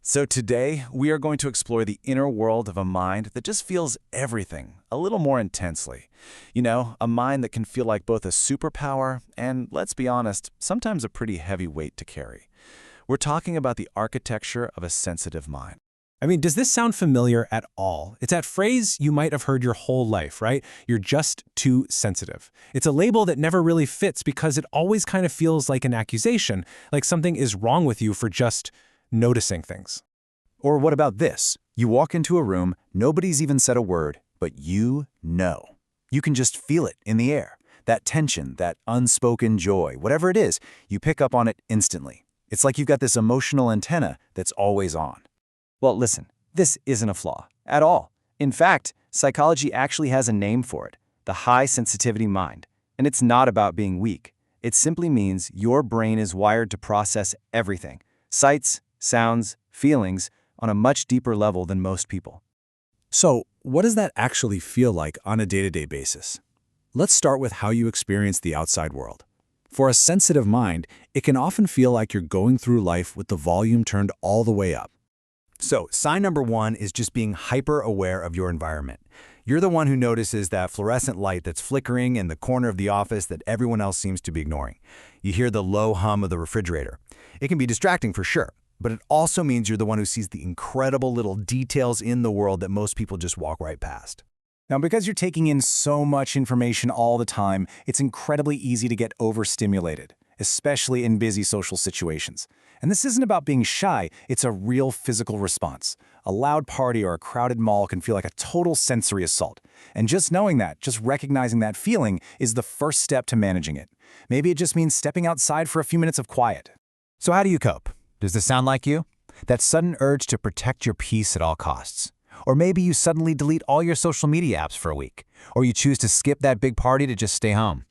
So today, we are going to explore the inner world of a mind that just feels everything a little more intensely. A mind that can feel like both a superpower and, let's be honest, sometimes a pretty heavy weight to carry. We're talking about the architecture of a sensitive mind. Does this sound familiar at all? It's that phrase you might have heard your whole life, right? You're just too sensitive. It's a label that never really fits because it always kind of feels like an accusation, like something is wrong with you for just noticing things. Or what about this? You walk into a room, nobody's even said a word, but you know. You can just feel it in the air. That tension, that unspoken joy, whatever it is, you pick up on it instantly. It's like you've got this emotional antenna that's always on. Well, listen, this isn't a flaw at all. In fact, psychology actually has a name for it, the high sensitivity mind. And it's not about being weak. It simply means your brain is wired to process everything, sights, sounds, feelings, on a much deeper level than most people. So, what does that actually feel like on a day-to-day basis? Let's start with how you experience the outside world. For a sensitive mind, it can often feel like you're going through life with the volume turned all the way up. So, sign number one is just being hyper-aware of your environment. You're the one who notices that fluorescent light that's flickering in the corner of the office that everyone else seems to be ignoring. You hear the low hum of the refrigerator. It can be distracting for sure, but it also means you're the one who sees the incredible little details in the world that most people just walk right past. Now, because you're taking in so much information all the time, it's incredibly easy to get overstimulated, especially in busy social situations. And this isn't about being shy, it's a real physical response. A loud party or a crowded mall can feel like a total sensory assault. And just knowing that, just recognizing that feeling, is the first step to managing it. Maybe it just means stepping outside for a few minutes of quiet. So how do you cope? Does this sound like you? That sudden urge to protect your peace at all costs. Or maybe you suddenly delete all your social media apps for a week. Or you choose to skip that big party to just stay home.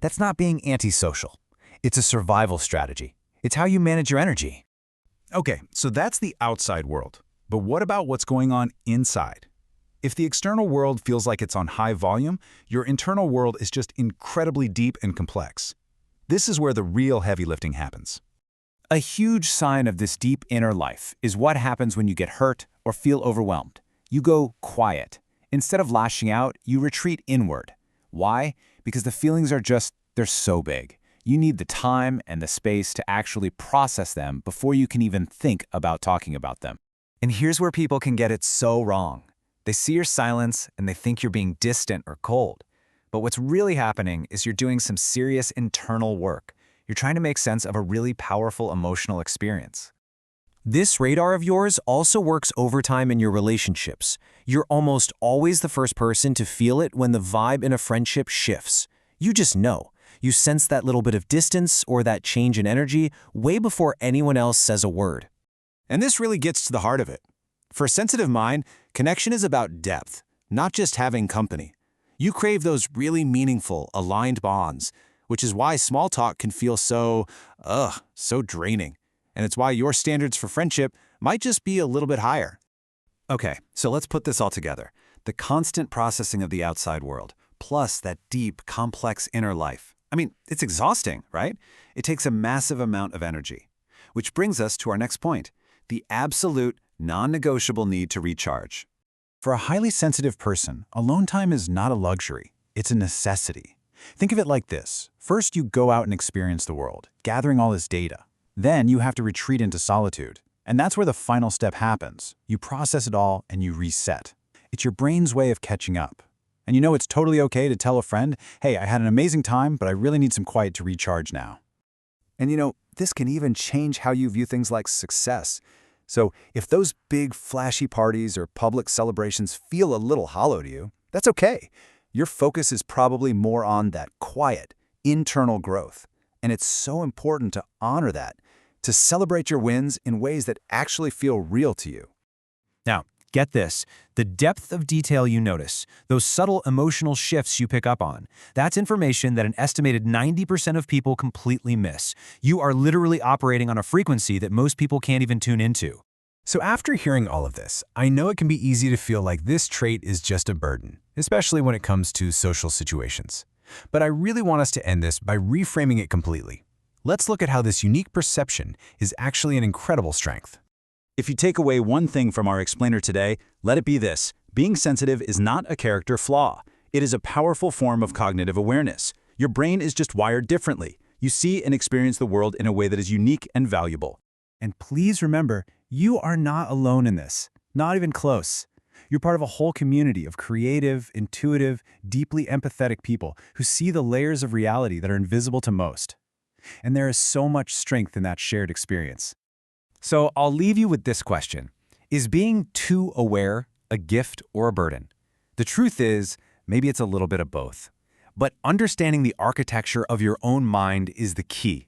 That's not being antisocial. It's a survival strategy. It's how you manage your energy. Okay, so that's the outside world. But what about what's going on inside? If the external world feels like it's on high volume, your internal world is just incredibly deep and complex. This is where the real heavy lifting happens. A huge sign of this deep inner life is what happens when you get hurt or feel overwhelmed. You go quiet. Instead of lashing out, you retreat inward. Why? Because the feelings they're so big. You need the time and the space to actually process them before you can even think about talking about them. And here's where people can get it so wrong. They see your silence and they think you're being distant or cold. But what's really happening is you're doing some serious internal work. You're trying to make sense of a really powerful emotional experience. This radar of yours also works overtime in your relationships. You're almost always the first person to feel it when the vibe in a friendship shifts. You just know. You sense that little bit of distance or that change in energy way before anyone else says a word. And this really gets to the heart of it. For a sensitive mind, connection is about depth, not just having company. You crave those really meaningful, aligned bonds, which is why small talk can feel so draining. And it's why your standards for friendship might just be a little bit higher. Okay, so let's put this all together. The constant processing of the outside world, plus that deep, complex inner life. It's exhausting, right? It takes a massive amount of energy. Which brings us to our next point, the absolute, non-negotiable need to recharge. For a highly sensitive person, alone time is not a luxury. It's a necessity. Think of it like this. First, you go out and experience the world, gathering all this data. Then you have to retreat into solitude. And that's where the final step happens. You process it all and you reset. It's your brain's way of catching up. And it's totally okay to tell a friend, hey, I had an amazing time, but I really need some quiet to recharge now. And this can even change how you view things like success. So if those big flashy parties or public celebrations feel a little hollow to you, that's okay. Your focus is probably more on that quiet, internal growth. And it's so important to honor that, to celebrate your wins in ways that actually feel real to you. Now, get this. The depth of detail you notice, those subtle emotional shifts you pick up on, that's information that an estimated 90% of people completely miss. You are literally operating on a frequency that most people can't even tune into. So after hearing all of this, I know it can be easy to feel like this trait is just a burden, especially when it comes to social situations. But I really want us to end this by reframing it completely. Let's look at how this unique perception is actually an incredible strength. If you take away one thing from our explainer today, let it be this: being sensitive is not a character flaw. It is a powerful form of cognitive awareness. Your brain is just wired differently. You see and experience the world in a way that is unique and valuable. And please remember, you are not alone in this. Not even close. You're part of a whole community of creative, intuitive, deeply empathetic people who see the layers of reality that are invisible to most. And there is so much strength in that shared experience. So I'll leave you with this question. Is being too aware a gift or a burden? The truth is, maybe it's a little bit of both. But understanding the architecture of your own mind is the key.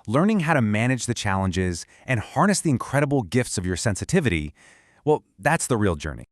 Learning how to manage the challenges and harness the incredible gifts of your sensitivity, well, that's the real journey.